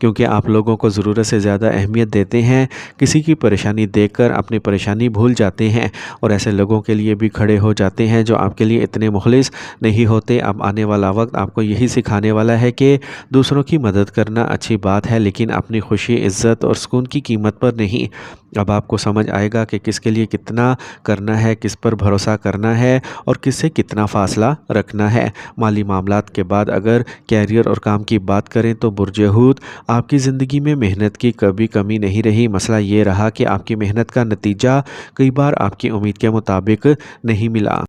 کیونکہ آپ لوگوں کو ضرورت سے زیادہ اہمیت دیتے ہیں، کسی کی پریشانی دیکھ کر اپنی پریشانی بھول جاتے ہیں اور ایسے لوگوں کے لیے بھی کھڑے ہو جاتے ہیں جو آپ کے لیے اتنے مخلص نہیں ہوتے۔ اب آنے والا وقت آپ کو یہی سکھانے والا ہے کہ دوسروں کی مدد کرنا اچھی بات ہے، لیکن اپنی خوشی، عزت اور سکون کی قیمت پر نہیں۔ اب آپ کو سمجھ آئے گا کہ کس کے لیے کتنا کرنا ہے، کس پر بھروسہ کرنا ہے اور کس سے کتنا فاصلہ رکھنا ہے۔ مالی معاملات کے بعد اگر کیریئر اور کام کی بات کریں تو برج حوت، آپ کی زندگی میں محنت کی کبھی کمی نہیں رہی۔ مسئلہ یہ رہا کہ آپ کی محنت کا نتیجہ کئی بار آپ کی امید کے مطابق نہیں ملا۔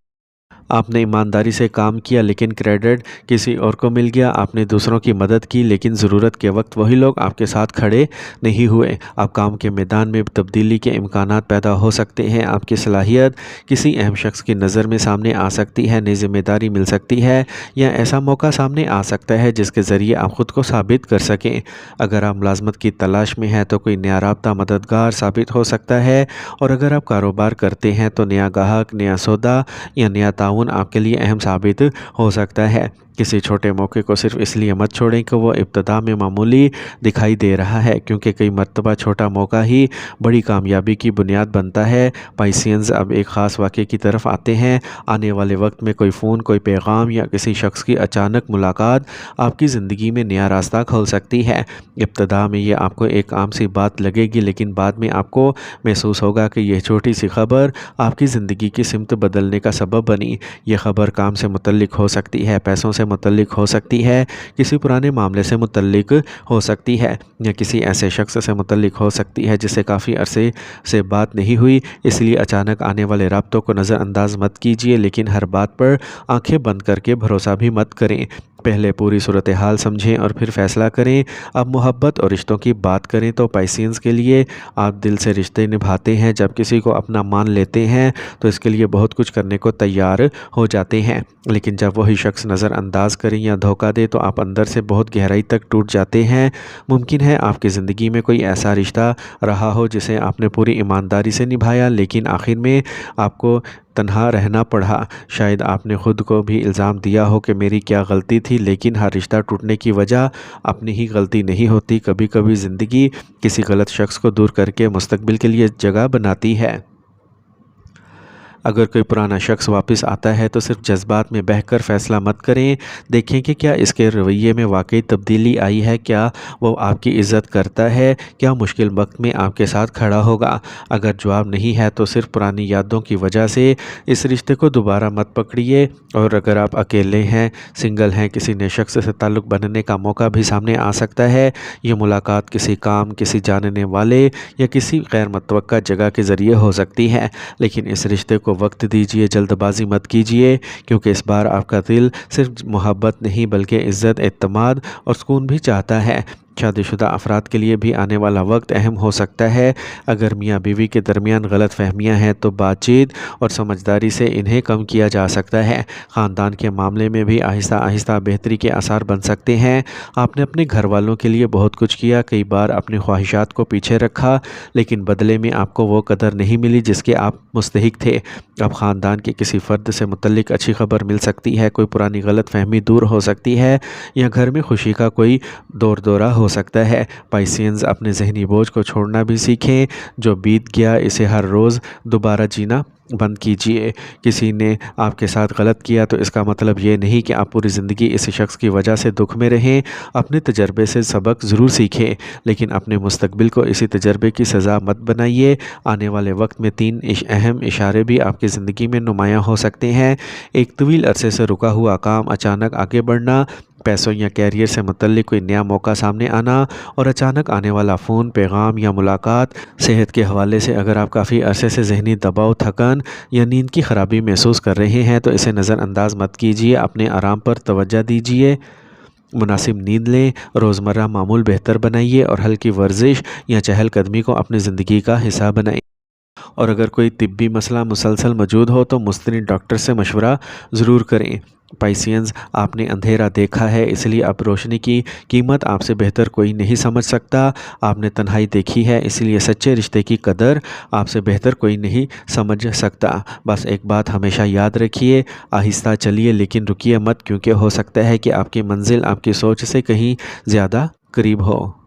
آپ نے ایمانداری سے کام کیا لیکن کریڈٹ کسی اور کو مل گیا۔ آپ نے دوسروں کی مدد کی لیکن ضرورت کے وقت وہی لوگ آپ کے ساتھ کھڑے نہیں ہوئے۔ اب کام کے میدان میں تبدیلی کے امکانات پیدا ہو سکتے ہیں۔ آپ کی صلاحیت کسی اہم شخص کی نظر میں سامنے آ سکتی ہے، نئی ذمہ داری مل سکتی ہے یا ایسا موقع سامنے آ سکتا ہے جس کے ذریعے آپ خود کو ثابت کر سکیں۔ اگر آپ ملازمت کی تلاش میں ہیں تو کوئی نیا رابطہ مددگار ثابت ہو سکتا ہے، اور اگر آپ کاروبار کرتے ہیں تو نیا گاہک، نیا سودا یا نیا تعاون آپ کے لیے اہم ثابت ہو سکتا ہے۔ کسی چھوٹے موقع کو صرف اس لیے مت چھوڑیں کہ وہ ابتدا میں معمولی دکھائی دے رہا ہے، کیونکہ کئی مرتبہ چھوٹا موقع ہی بڑی کامیابی کی بنیاد بنتا ہے۔ پائسینز، اب ایک خاص واقعے کی طرف آتے ہیں۔ آنے والے وقت میں کوئی فون، کوئی پیغام یا کسی شخص کی اچانک ملاقات آپ کی زندگی میں نیا راستہ کھول سکتی ہے۔ ابتدا میں یہ آپ کو ایک عام سی بات لگے گی، لیکن بعد میں آپ کو محسوس ہوگا کہ یہ چھوٹی سی خبر آپ کی زندگی کی سمت بدلنے کا سبب بنی۔ یہ خبر کام سے متعلق ہو سکتی ہے، پیسوں سے متعلق ہو سکتی ہے، کسی پرانے معاملے سے متعلق ہو سکتی ہے یا کسی ایسے شخص سے متعلق ہو سکتی ہے جس سے کافی عرصے سے بات نہیں ہوئی۔ اس لیے اچانک آنے والے رابطوں کو نظر انداز مت کیجیے، لیکن ہر بات پر آنکھیں بند کر کے بھروسہ بھی مت کریں۔ پہلے پوری صورتحال سمجھیں اور پھر فیصلہ کریں۔ اب محبت اور رشتوں کی بات کریں تو پائسینز کے لیے آپ دل سے رشتے نبھاتے ہیں۔ جب کسی کو اپنا مان لیتے ہیں تو اس کے لیے بہت کچھ کرنے کو تیار ہو جاتے ہیں، لیکن جب وہی شخص نظر انداز کریں یا دھوکہ دے تو آپ اندر سے بہت گہرائی تک ٹوٹ جاتے ہیں۔ ممکن ہے آپ کی زندگی میں کوئی ایسا رشتہ رہا ہو جسے آپ نے پوری ایمانداری سے نبھایا، لیکن آخر میں آپ کو تنہا رہنا پڑا۔ شاید آپ نے خود کو بھی الزام دیا ہو کہ میری کیا غلطی تھی، لیکن ہر رشتہ ٹوٹنے کی وجہ اپنی ہی غلطی نہیں ہوتی۔ کبھی کبھی زندگی کسی غلط شخص کو دور کر کے مستقبل کے لیے جگہ بناتی ہے۔ اگر کوئی پرانا شخص واپس آتا ہے تو صرف جذبات میں بہہ کر فیصلہ مت کریں۔ دیکھیں کہ کیا اس کے رویے میں واقعی تبدیلی آئی ہے، کیا وہ آپ کی عزت کرتا ہے، کیا مشکل وقت میں آپ کے ساتھ کھڑا ہوگا۔ اگر جواب نہیں ہے تو صرف پرانی یادوں کی وجہ سے اس رشتے کو دوبارہ مت پکڑیے۔ اور اگر آپ اکیلے ہیں، سنگل ہیں، کسی نئے شخص سے تعلق بننے کا موقع بھی سامنے آ سکتا ہے۔ یہ ملاقات کسی کام، کسی جاننے والے یا کسی غیر متوقع جگہ کے ذریعے ہو سکتی ہے، لیکن اس رشتے کو وقت دیجیے، جلد بازی مت کیجیے، کیونکہ اس بار آپ کا دل صرف محبت نہیں بلکہ عزت، اعتماد اور سکون بھی چاہتا ہے۔ شادی شدہ افراد کے لیے بھی آنے والا وقت اہم ہو سکتا ہے۔ اگر میاں بیوی کے درمیان غلط فہمیاں ہیں تو بات چیت اور سمجھداری سے انہیں کم کیا جا سکتا ہے۔ خاندان کے معاملے میں بھی آہستہ آہستہ بہتری کے آثار بن سکتے ہیں۔ آپ نے اپنے گھر والوں کے لیے بہت کچھ کیا، کئی بار اپنی خواہشات کو پیچھے رکھا، لیکن بدلے میں آپ کو وہ قدر نہیں ملی جس کے آپ مستحق تھے۔ اب خاندان کے کسی فرد سے متعلق اچھی خبر مل سکتی ہے، کوئی پرانی غلط فہمی دور ہو سکتی ہے یا گھر میں خوشی کا کوئی دور دورہ ہو سکتا ہے۔ پائسینز، اپنے ذہنی بوجھ کو چھوڑنا بھی سیکھیں۔ جو بیت گیا اسے ہر روز دوبارہ جینا بند کیجیے۔ کسی نے آپ کے ساتھ غلط کیا تو اس کا مطلب یہ نہیں کہ آپ پوری زندگی اس شخص کی وجہ سے دکھ میں رہیں۔ اپنے تجربے سے سبق ضرور سیکھیں، لیکن اپنے مستقبل کو اسی تجربے کی سزا مت بنائیے۔ آنے والے وقت میں 3 اہم اشارے بھی آپ کی زندگی میں نمایاں ہو سکتے ہیں۔ ایک طویل عرصے سے رکا ہوا کام اچانک آگے بڑھنا، پیسوں یا کیریئر سے متعلق کوئی نیا موقع سامنے آنا، اور اچانک آنے والا فون، پیغام یا ملاقات۔ صحت کے حوالے سے اگر آپ کافی عرصے سے ذہنی دباؤ، تھکن یا نیند کی خرابی محسوس کر رہے ہیں تو اسے نظر انداز مت کیجیے۔ اپنے آرام پر توجہ دیجیے، مناسب نیند لیں، روزمرہ معمول بہتر بنائیے اور ہلکی ورزش یا چہل قدمی کو اپنی زندگی کا حصہ بنائیں۔ اور اگر کوئی طبی مسئلہ مسلسل موجود ہو تو مستند ڈاکٹر سے مشورہ ضرور کریں۔ پائسینز، آپ نے اندھیرا دیکھا ہے، اس لیے اب روشنی کی قیمت آپ سے بہتر کوئی نہیں سمجھ سکتا۔ آپ نے تنہائی دیکھی ہے، اس لیے سچے رشتے کی قدر آپ سے بہتر کوئی نہیں سمجھ سکتا۔ بس ایک بات ہمیشہ یاد رکھیے، آہستہ چلیے لیکن رکیے مت، کیونکہ ہو سکتا ہے کہ آپ کی منزل آپ کی سوچ سے کہیں زیادہ قریب ہو۔